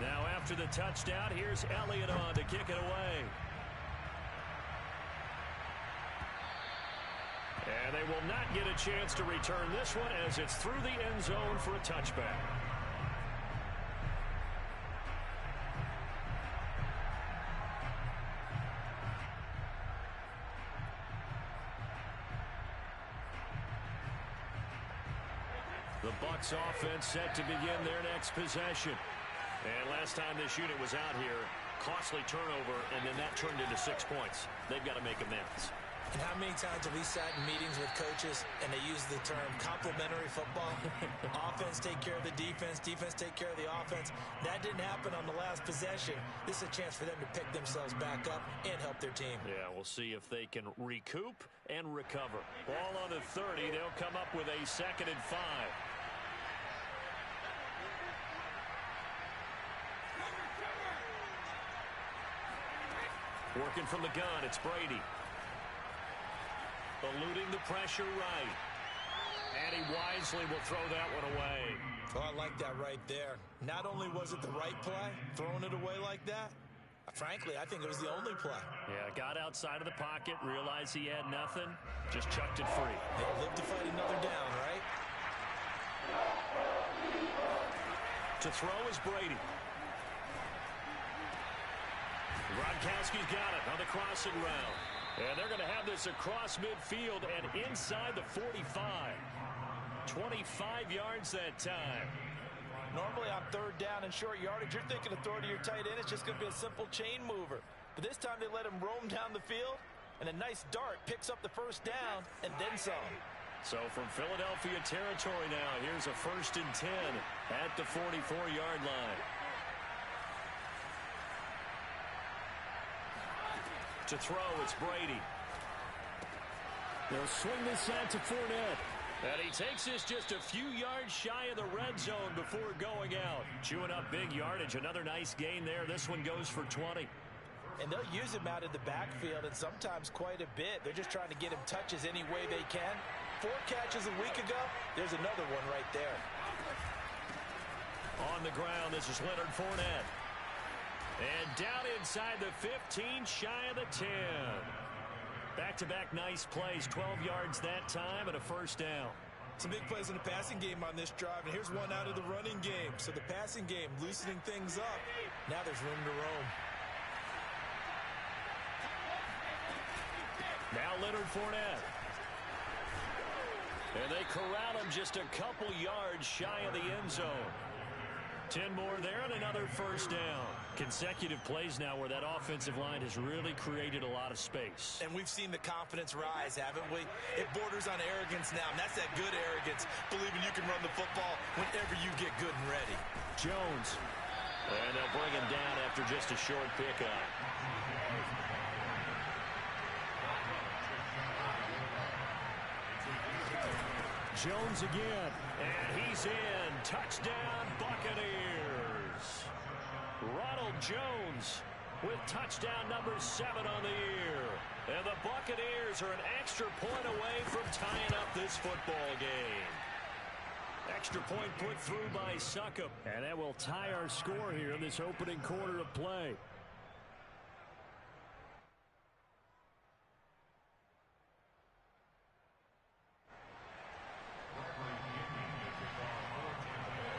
Now after the touchdown, here's Elliott on to kick it away. And they will not get a chance to return this one as it's through the end zone for a touchback. The Bucs offense set to begin their next possession. And last time this unit was out here, costly turnover, and then that turned into 6 points. They've got to make amends. And how many times have we sat in meetings with coaches and they use the term complementary football? Offense take care of the defense, defense take care of the offense. That didn't happen on the last possession. This is a chance for them to pick themselves back up and help their team. Yeah, we'll see if they can recoup and recover. Ball on the 30. They'll come up with a 2nd and 5. Working from the gun, it's Brady. Eluding the pressure right. And he wisely will throw that one away. Oh, I like that right there. Not only was it the right play, throwing it away like that, frankly, I think it was the only play. Yeah, got outside of the pocket, realized he had nothing, just chucked it free. They'll live to fight another down, right? To throw is Brady. Gronkowski's got it on the crossing route. And they're going to have this across midfield and inside the 45. 25 yards that time. Normally on 3rd down and short yardage, you're thinking of throw to your tight end. It's just going to be a simple chain mover. But this time they let him roam down the field, and a nice dart picks up the 1st down and then some. So from Philadelphia territory now, here's a 1st and 10 at the 44-yard line. To throw, it's Brady. They'll swing this out to Fournette. And he takes this just a few yards shy of the red zone before going out. Chewing up big yardage. Another nice gain there. This one goes for 20. And they'll use him out of the backfield, and sometimes quite a bit. They're just trying to get him touches any way they can. 4 catches a week ago. There's another one right there. On the ground, this is Leonard Fournette. And down inside the 15, shy of the 10. Back-to-back nice plays, 12 yards that time and a 1st down. Some big plays in the passing game on this drive, and here's one out of the running game. So the passing game loosening things up. Now there's room to roam. Now Leonard Fournette. And they corral him just a couple yards shy of the end zone. 10 more there and another 1st down. Consecutive plays now where that offensive line has really created a lot of space. And we've seen the confidence rise, haven't we? It borders on arrogance now, and that's that good arrogance, believing you can run the football whenever you get good and ready. Jones. And they'll bring him down after just a short pickup. Jones again, and he's in. Touchdown, Buccaneers. Ronald Jones with touchdown number 7 on the year. And the Buccaneers are an extra point away from tying up this football game. Extra point put through by Succop. And that will tie our score here in this opening quarter of play.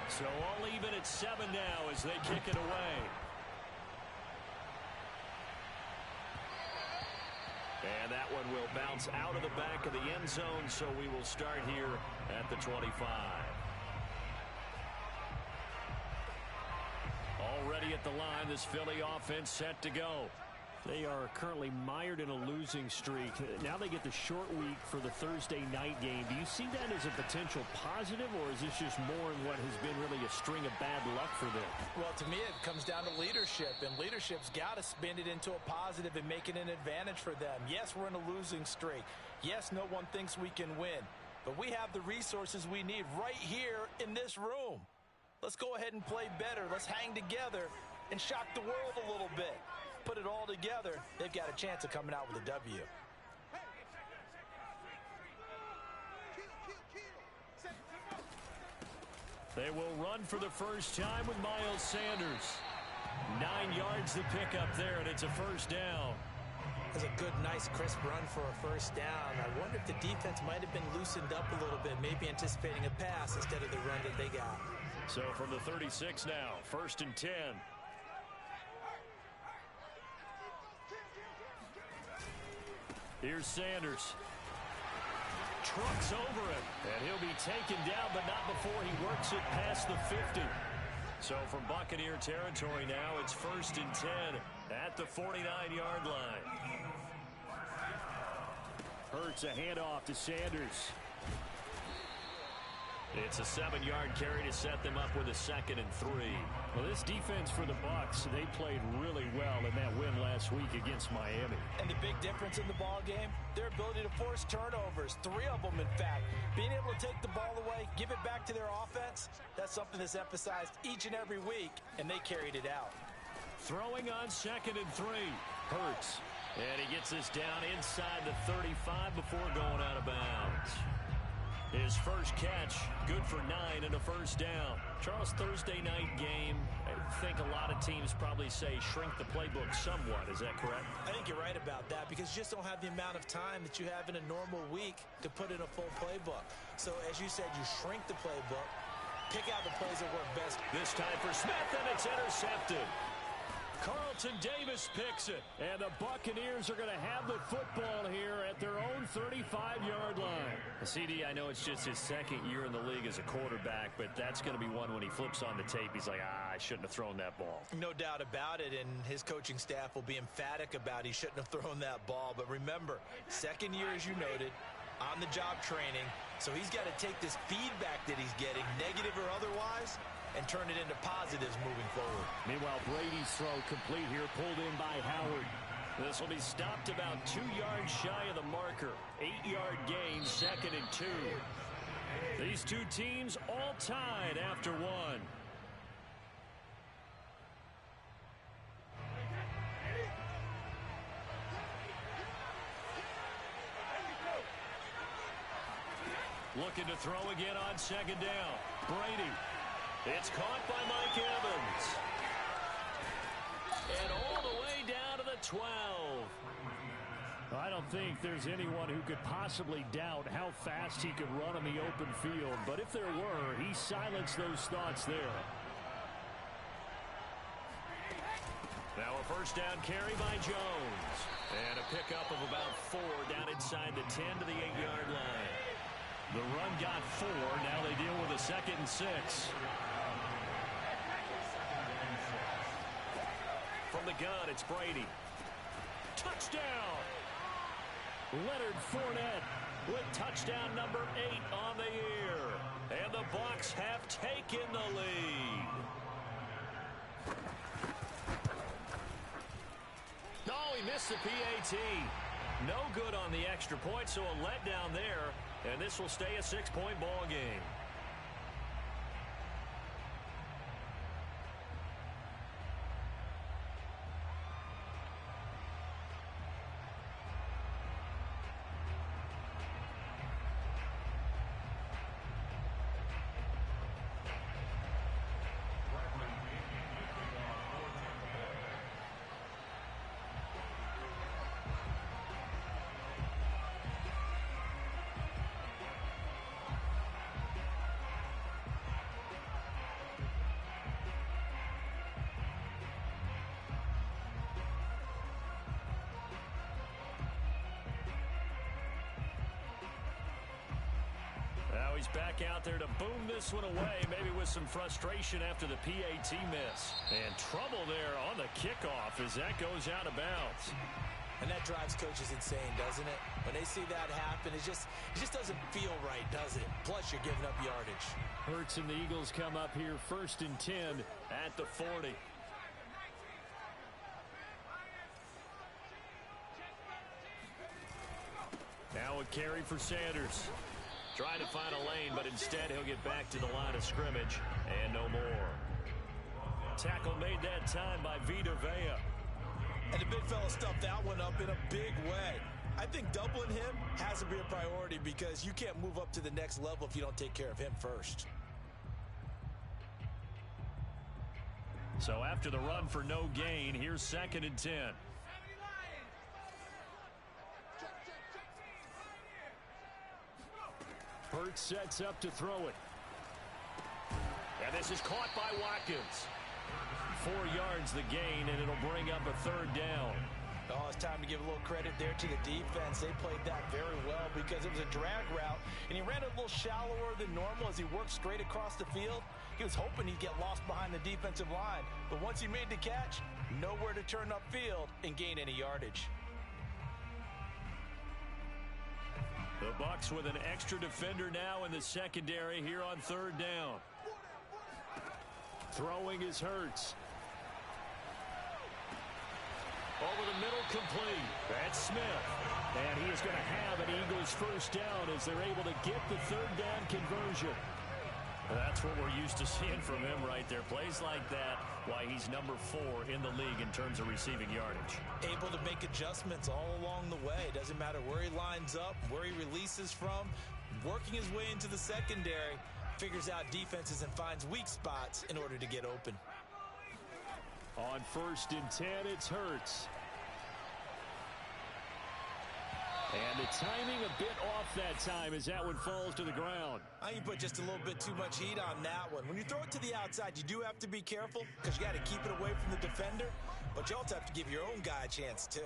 So all even at 7 now as they kick it away. And that one will bounce out of the back of the end zone, so we will start here at the 25. Already at the line, this Philly offense set to go. They are currently mired in a losing streak. Now they get the short week for the Thursday night game. Do you see that as a potential positive, or is this just more in what has been really a string of bad luck for them? Well, to me, it comes down to leadership, and leadership's got to spin it into a positive and make it an advantage for them. Yes, we're in a losing streak. Yes, no one thinks we can win, but we have the resources we need right here in this room. Let's go ahead and play better. Let's hang together and shock the world a little bit. Put it all together, they've got a chance of coming out with a W. They will run for the first time with Miles Sanders. 9 yards to pick up there, and it's a first down. That's a good, nice, crisp run for a first down. I wonder if the defense might have been loosened up a little bit, maybe anticipating a pass instead of the run that they got. So from the 36 now, 1st and 10. Here's Sanders. Trucks over him, and he'll be taken down, but not before he works it past the 50. So from Buccaneer territory now, it's 1st and 10 at the 49-yard line. Hurts a handoff to Sanders. It's a 7-yard carry to set them up with a 2nd and 3. Well, this defense for the Bucs, they played really well in that win last week against Miami. And the big difference in the ball game, their ability to force turnovers, 3 of them in fact. Being able to take the ball away, give it back to their offense, that's something that's emphasized each and every week, and they carried it out. Throwing on 2nd and 3. Hurts. And he gets this down inside the 35 before going out of bounds. His first catch, good for 9 and a first down. Charles, Thursday night game, I think a lot of teams probably say shrink the playbook somewhat. Is that correct? I think you're right about that because you just don't have the amount of time that you have in a normal week to put in a full playbook. So as you said, you shrink the playbook, pick out the plays that work best. This time for Smith, and it's intercepted. Carlton Davis picks it, and the Buccaneers are going to have the football here at their own 35-yard line. CD, I know it's just his 2nd year in the league as a quarterback, but that's going to be one when he flips on the tape, he's like, I shouldn't have thrown that ball. No doubt about it, and his coaching staff will be emphatic about he shouldn't have thrown that ball. But remember, 2nd year, as you noted, on-the-job training, so he's got to take this feedback that he's getting, negative or otherwise, and turn it into positives moving forward. Meanwhile, Brady's throw complete here, pulled in by Howard. This will be stopped about 2 yards shy of the marker. 8-yard gain, 2nd and 2. These two teams all tied after 1. Looking to throw again on 2nd down. Brady. It's caught by Mike Evans. And all the way down to the 12. I don't think there's anyone who could possibly doubt how fast he could run on the open field. But if there were, he silenced those thoughts there. Now a first down carry by Jones. And a pickup of about 4 down inside the 10 to the 8-yard line. The run got 4. Now they deal with a 2nd and 6. From the gun, it's Brady. Touchdown! Leonard Fournette with touchdown number 8 on the year. And the Bucs have taken the lead. No, he missed the PAT. No good on the extra point, so a letdown there. And this will stay a 6-point ball game. He's back out there to boom this one away, maybe with some frustration after the PAT miss. And trouble there on the kickoff as that goes out of bounds. And that drives coaches insane, doesn't it? When they see that happen, it just doesn't feel right, does it? Plus, you're giving up yardage. Hurts and the Eagles come up here 1st and 10 at the 40. Now a carry for Sanders. Trying to find a lane, but instead he'll get back to the line of scrimmage and no more. Tackle made that time by Vita Vea. And the big fella stuffed that one up in a big way. I think doubling him has to be a priority because you can't move up to the next level if you don't take care of him first. So after the run for no gain, here's 2nd and 10. Hurts sets up to throw it. And this is caught by Watkins. 4 yards the gain, and it'll bring up a 3rd down. Oh, it's time to give a little credit there to the defense. They played that very well because it was a drag route, and he ran a little shallower than normal as he worked straight across the field. He was hoping he'd get lost behind the defensive line, but once he made the catch, nowhere to turn upfield and gain any yardage. The Bucs with an extra defender now in the secondary here on 3rd down. Throwing is Hurts. Over the middle, complete. That's Smith. And he is going to have an Eagles 1st down as they're able to get the 3rd down conversion. That's what we're used to seeing from him right there. Plays like that, why he's number 4 in the league in terms of receiving yardage. Able to make adjustments all along the way. Doesn't matter where he lines up, where he releases from. Working his way into the secondary, figures out defenses and finds weak spots in order to get open. On 1st and 10, it's Hurts. And the timing a bit off that time as that one falls to the ground. I think you put just a little bit too much heat on that one. When you throw it to the outside, you do have to be careful because you got to keep it away from the defender, but you also have to give your own guy a chance too.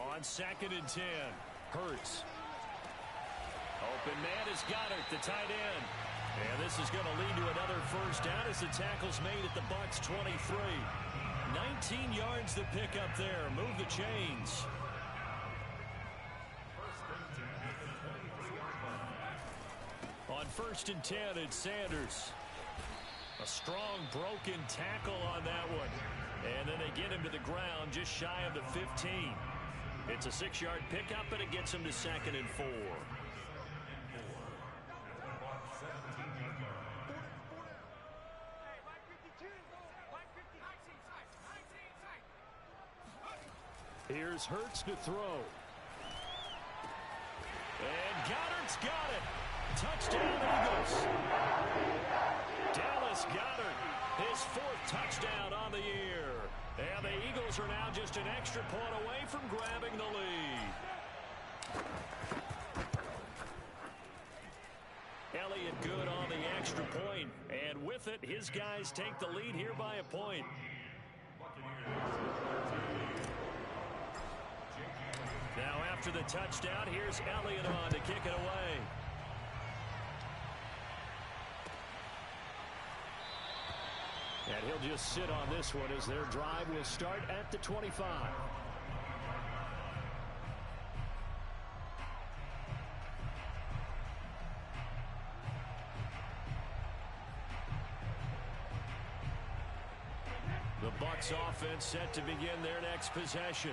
On 2nd and 10, Hurts. open man is Goddard, the tight end. And this is going to lead to another 1st down as the tackle's made at the Bucs 23. 19 yards to pick up there. Move the chains. On 1st and 10, it's Sanders. A strong broken tackle on that one. And then they get him to the ground just shy of the 15. It's a 6-yard pickup, and it gets him to 2nd and 4. Here's Hurts to throw. And Goddard's got it. Touchdown, Eagles. Dallas Goedert, his 4th touchdown on the year. And the Eagles are now just an extra point away from grabbing the lead. Elliott good on the extra point. And with it, his guys take the lead here by a point. Now after the touchdown, here's Elliott on to kick it away. And he'll just sit on this one as their drive will start at the 25. The Bucs offense set to begin their next possession.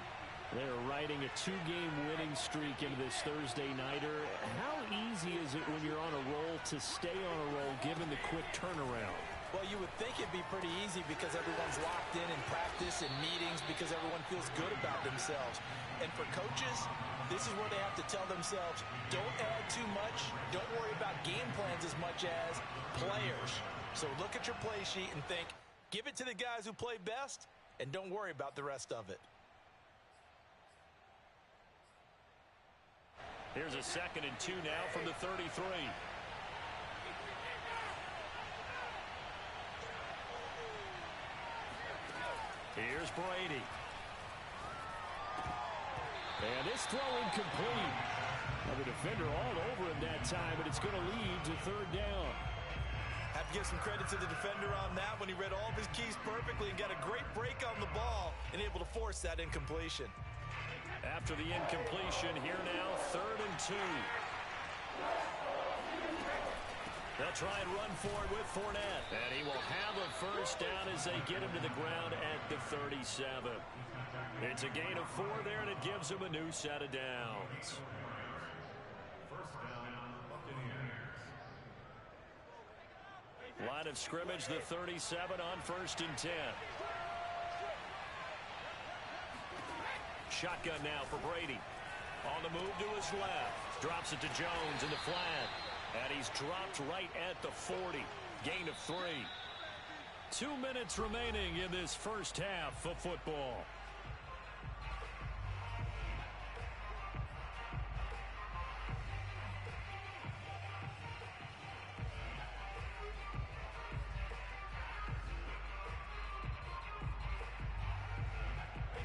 They're riding a 2-game winning streak into this Thursday nighter. How easy is it when you're on a roll to stay on a roll given the quick turnaround? Well, you would think it'd be pretty easy because everyone's locked in practice and meetings because everyone feels good about themselves. And for coaches, this is where they have to tell themselves, don't add too much, don't worry about game plans as much as players. So look at your play sheet and think, give it to the guys who play best, and don't worry about the rest of it. Here's a 2nd and 2 now from the 33. Here's Brady. And this throw incomplete. Now the defender all over him that time, but it's going to lead to 3rd down. Have to give some credit to the defender on that when he read all of his keys perfectly and got a great break on the ball and able to force that incompletion. After the incompletion, here now, 3rd and 2. They'll try and run for it with Fournette. And he will have a 1st down as they get him to the ground at the 37. It's a gain of 4 there, and it gives him a new set of downs. Line of scrimmage, the 37 on 1st and 10. Shotgun now for Brady. On the move to his left. Drops it to Jones in the flat. And he's dropped right at the 40. Gain of 3. 2 minutes remaining in this first half of football.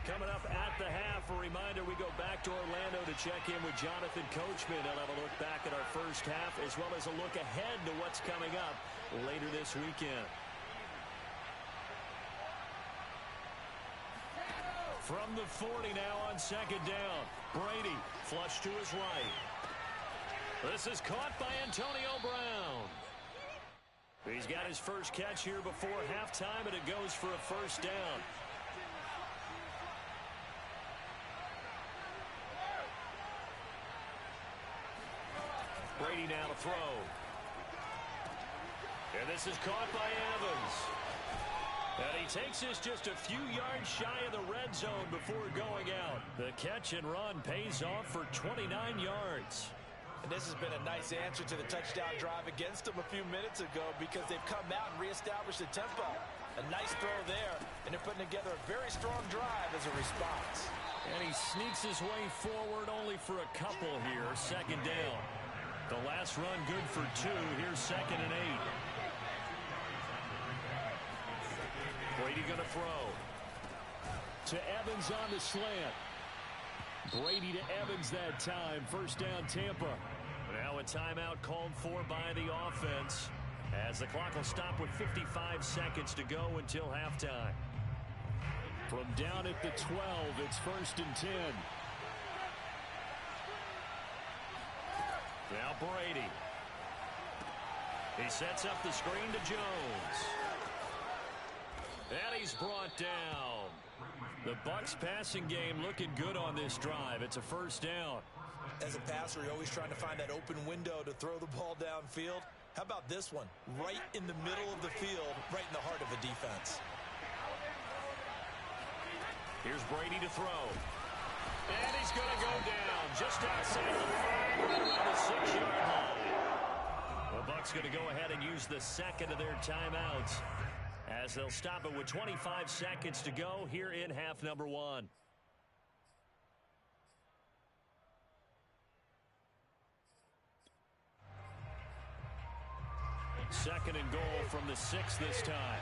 Coming up at the half, a reminder, we go back to Orlando to check in with Jonathan Coachman and have a look back at our first half as well as a look ahead to what's coming up later this weekend. From the 40 now on second down. Brady flush to his right. This is caught by Antonio Brown. He's got his first catch here before halftime, and it goes for a first down. Brady now to throw. And this is caught by Evans. And he takes this just a few yards shy of the red zone before going out. The catch and run pays off for 29 yards. And this has been a nice answer to the touchdown drive against them a few minutes ago because they've come out and reestablished the tempo. A nice throw there, and they're putting together a very strong drive as a response. And he sneaks his way forward only for a couple here. Second down. The last run good for 2. Here's 2nd and 8. Brady going to throw. To Evans on the slant. Brady to Evans that time. First down, Tampa. Now a timeout called for by the offense as the clock will stop with 55 seconds to go until halftime. From down at the 12, it's 1st and 10. Now Brady. He sets up the screen to Jones. And he's brought down. The Bucs passing game looking good on this drive. It's a first down. As a passer, you're always trying to find that open window to throw the ball downfield. How about this one? Right in the middle of the field, right in the heart of a defense. Here's Brady to throw. And he's going to go down just outside the 5, right around the 6-yard line. The Bucs going to go ahead and use the second of their timeouts as they'll stop it with 25 seconds to go here in half number 1. Second and goal from the 6 this time.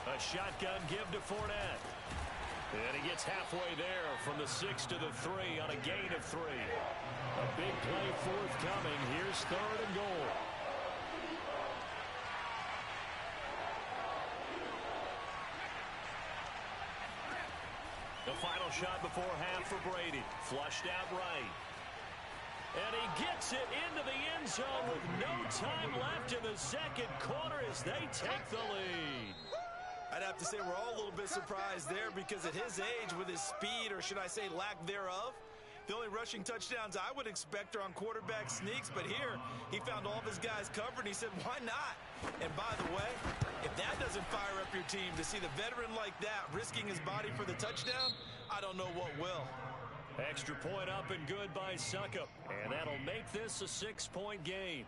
A shotgun give to Fournette. And he gets halfway there from the 6 to the 3 on a gain of 3. A big play forthcoming. Here's 3rd and goal. The final shot before half for Brady. Flushed out right. And he gets it into the end zone with no time left in the second quarter as they take the lead. I'd have to say we're all a little bit surprised there because at his age, with his speed, or should I say lack thereof, the only rushing touchdowns I would expect are on quarterback sneaks. But here, he found all of his guys covered, and he said, why not? And by the way, if that doesn't fire up your team to see the veteran like that risking his body for the touchdown, I don't know what will. Extra point up and good by Succop. And that'll make this a 6-point game.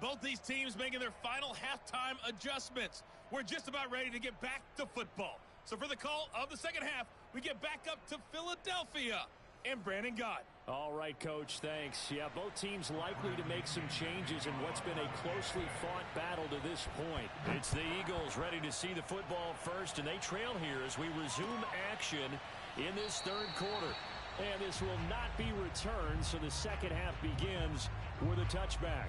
Both these teams making their final halftime adjustments. We're just about ready to get back to football. So for the call of the second half, we get back up to Philadelphia and Brandon Gaudin. All right, Coach, thanks. Yeah, both teams likely to make some changes in what's been a closely fought battle to this point. It's the Eagles ready to see the football first, and they trail here as we resume action in this third quarter. And this will not be returned, so the second half begins with a touchback.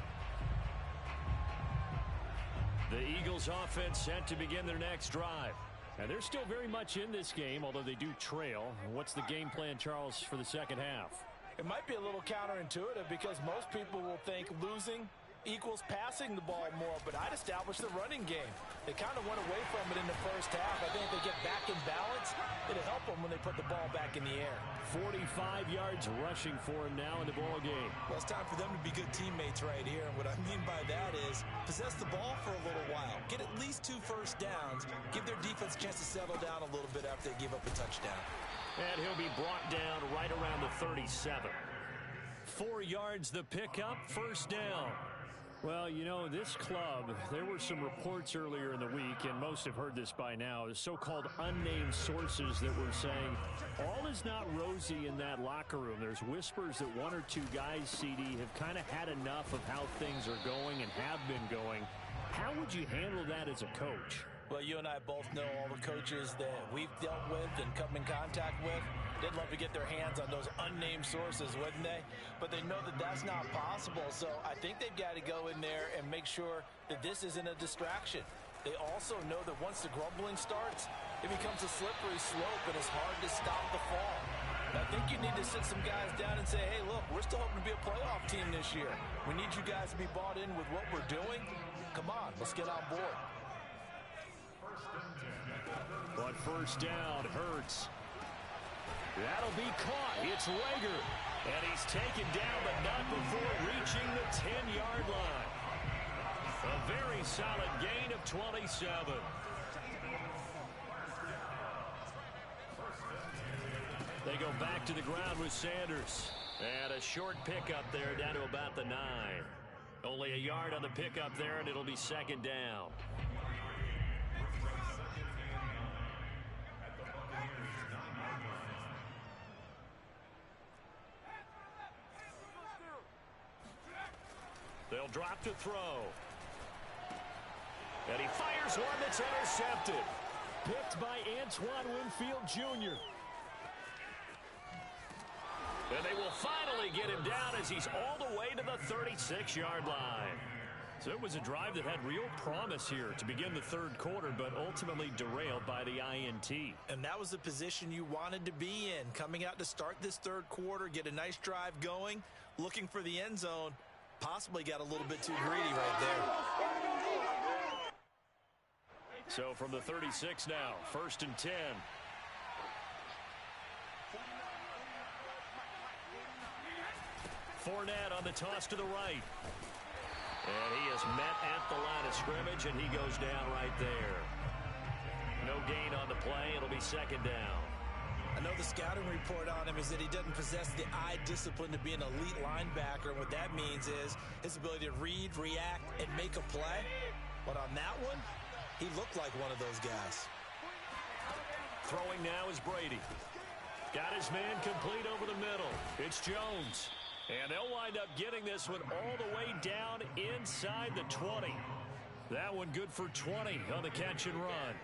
The Eagles offense set to begin their next drive. And they're still very much in this game, although they do trail. What's the game plan, Charles, for the second half? It might be a little counterintuitive because most people will think losing equals passing the ball more, but I'd establish the running game. They kind of went away from it in the first half. I think if they get back in balance, it'll help them when they put the ball back in the air. 45 yards rushing for him now in the ball game. Well, it's time for them to be good teammates right here. And what I mean by that is possess the ball for a little while. Get at least 2 first downs. Give their defense a chance to settle down a little bit after they give up a touchdown. And he'll be brought down right around the 37. 4 yards the pickup, first down. Well, you know, this club, there were some reports earlier in the week, and most have heard this by now, the so-called unnamed sources that were saying all is not rosy in that locker room. There's whispers that 1 or 2 guys, CD, have kind of had enough of how things are going and have been going. How would you handle that as a coach? Well, you and I both know all the coaches that we've dealt with and come in contact with. They'd love to get their hands on those unnamed sources, wouldn't they? But they know that that's not possible, so I think they've got to go in there and make sure that this isn't a distraction. They also know that once the grumbling starts, it becomes a slippery slope, and it's hard to stop the fall. I think you need to sit some guys down and say, hey, look, we're still hoping to be a playoff team this year. We need you guys to be bought in with what we're doing. Come on, let's get on board. But first down, Hurts. That'll be caught. It's Rager. And he's taken down, but not before reaching the 10-yard line. A very solid gain of 27. They go back to the ground with Sanders. And a short pickup there down to about the 9. Only a yard on the pickup there, and it'll be second down. They'll drop to throw. And he fires one that's intercepted. Picked by Antoine Winfield Jr. And they will finally get him down as he's all the way to the 36-yard line. So it was a drive that had real promise here to begin the third quarter, but ultimately derailed by the INT. And that was the position you wanted to be in. Coming out to start this third quarter, get a nice drive going, looking for the end zone. Possibly got a little bit too greedy right there. So from the 36 now, first and 10. Fournette on the toss to the right. And he is met at the line of scrimmage, and he goes down right there. No gain on the play. It'll be second down. I know the scouting report on him is that he doesn't possess the eye discipline to be an elite linebacker. And what that means is his ability to read, react, and make a play. But on that one, he looked like one of those guys. Throwing now is Brady. Got his man complete over the middle. It's Jones. And they'll wind up getting this one all the way down inside the 20. That one good for 20 on the catch and run.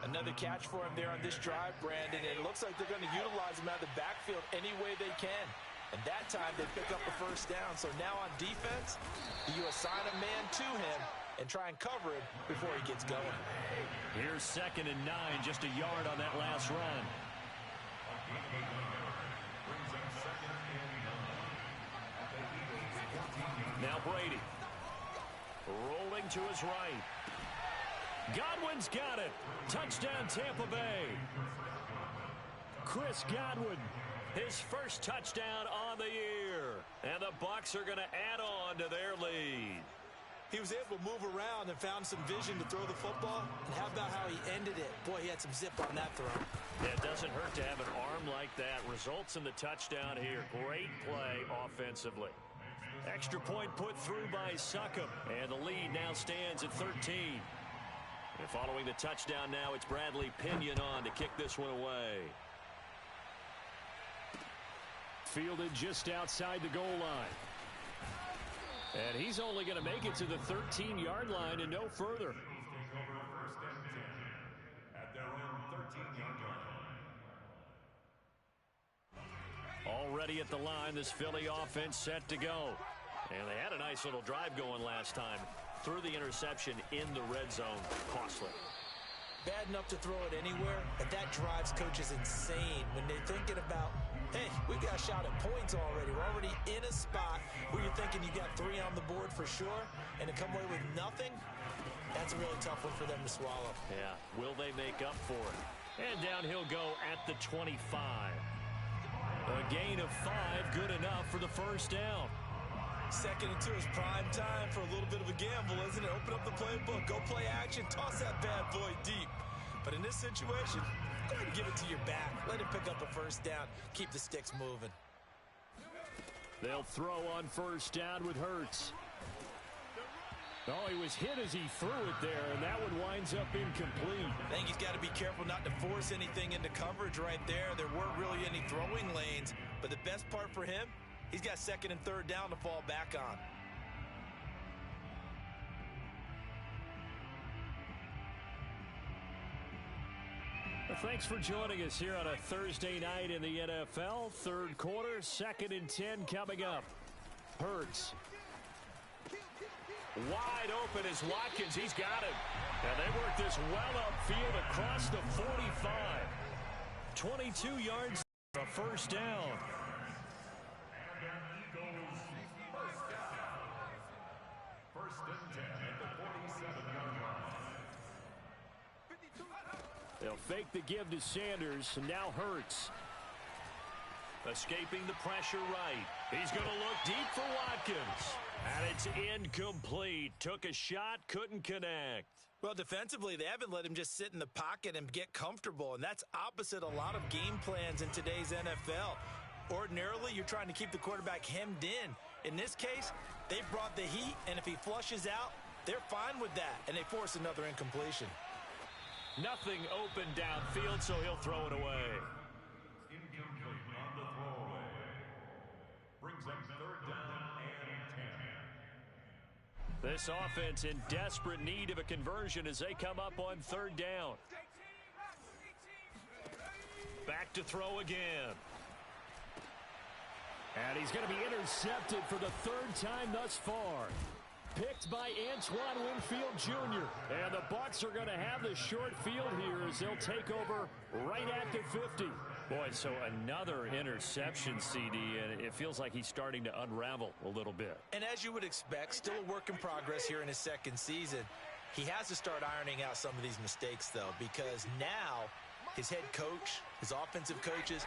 Another catch for him there on this drive, Brandon. And it looks like they're going to utilize him out of the backfield any way they can. And that time they pick up the first down. So now on defense, you assign a man to him and try and cover him before he gets going. Here's second and 9, just a yard on that last run. Now Brady. Rolling to his right. Godwin's got it. Touchdown, Tampa Bay. Chris Godwin, his first touchdown on the year. And the Bucs are going to add on to their lead. He was able to move around and found some vision to throw the football. And how about how he ended it? Boy, he had some zip on that throw. Yeah, it doesn't hurt to have an arm like that. Results in the touchdown here. Great play offensively. Extra point put through by Succop. And the lead now stands at 13. And following the touchdown now, it's Bradley Pinion on to kick this one away. Fielded just outside the goal line. And he's only going to make it to the 13-yard line and no further. Already at the line, this Philly offense set to go. And they had a nice little drive going last time. Threw the interception in the red zone. Costly. Bad enough to throw it anywhere, and that drives coaches insane when they're thinking about, hey, we got a shot at points already. We're already in a spot where you're thinking you got 3 on the board for sure, and to come away with nothing, that's a really tough one for them to swallow. Yeah, will they make up for it? And down he'll go at the 25. A gain of 5, good enough for the first down. 2nd and 2 is prime time for a little bit of a gamble, isn't it? Open up the playbook, go play action, toss that bad boy deep. But in this situation, go ahead and give it to your back. Let him pick up a first down. Keep the sticks moving. They'll throw on first down with Hurts. Oh, he was hit as he threw it there, and that one winds up incomplete. I think he's got to be careful not to force anything into coverage right there. There weren't really any throwing lanes, but the best part for him, he's got 2nd and 3rd down to fall back on. Well, thanks for joining us here on a Thursday night in the NFL. 3rd quarter, 2nd and 10 coming up. Hurts. Wide open is Watkins. He's got it. And they work this well upfield across the 45. 22 yards for a first down. They'll fake the give to Sanders, and now Hurts. Escaping the pressure right. He's going to look deep for Watkins. And it's incomplete. Took a shot, couldn't connect. Well, defensively, they haven't let him just sit in the pocket and get comfortable, and that's opposite a lot of game plans in today's NFL. Ordinarily, you're trying to keep the quarterback hemmed in. In this case, they brought the heat, and if he flushes out, they're fine with that, and they force another incompletion. Nothing open downfield, so he'll throw it away. Incomplete on the throwaway. Brings up 3rd down and 10. This offense in desperate need of a conversion as they come up on 3rd down. Back to throw again. And he's going to be intercepted for the 3rd time thus far. Picked by Antoine Winfield Jr. And the Bucs are going to have the short field here as they'll take over right at the 50. Boy, so another interception, CD, and it feels like he's starting to unravel a little bit. And as you would expect, still a work in progress here in his 2nd season. He has to start ironing out some of these mistakes, though, because now his head coach, his offensive coaches,